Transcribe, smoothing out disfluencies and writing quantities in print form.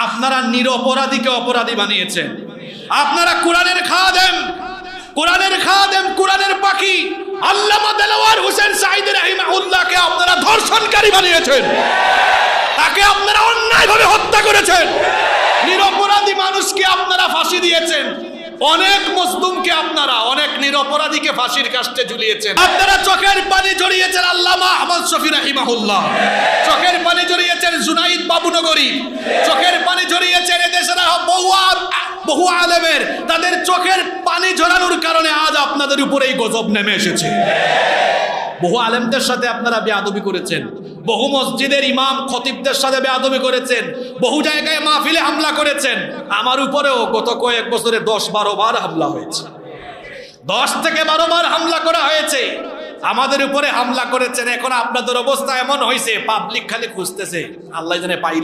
আপনারা নিরপরাধীকে অপরাধী বানিয়েছেন। আপনারা কোরআনের খাদেম, কোরআনের পাখি আল্লামা দেলোয়ার হোসেন সাঈদী রাহিমাহুল্লাহকে আপনারা ধর্ষণকারী বানিয়েছেন। তাকে আপনারা অন্যায়ভাবে হত্যা করেছেন। নিরপরাধী মানুষকে আপনারা ফাঁসি দিয়েছেন। অনেক মজলুমকে আপনারা, অনেক নিরপরাধীকে ফাঁসির কাস্টে ঝুলিয়েছেন। আপনারা চোখের পানি ঝরিয়েছেন আল্লামা আহমদ শফী রাহিমাহুল্লাহ, চোখের পানি ঝরিয়েছেন জুনাইদ বাবুনগরী, চোখের পানি ঝরিয়েছেন এদেশের বহু আলেমের। তাদের চোখের পানি ঝরানোর কারণে আজ আপনাদের উপরে এই গজব নেমে এসেছে। বহু আলেমদের সাথে আপনারা বেয়াদবি করেছেন, বহু মসজিদের ইমাম খতিবদের সাথে বেয়াদবি করেছেন, বহু জায়গায় মাহফিলে হামলা করেছেন। আমার উপরেও গত কয়েক বছরে 10-12 বার হামলা হয়েছে, 10 থেকে 12 বার হামলা করা হয়েছে। আমাদের উপরে হামলা করেছেন। এখন আপনাদের অবস্থা এমন হয়েছে, পাবলিক খালি খুঁজতেছে আল্লাহ জানে পাইলে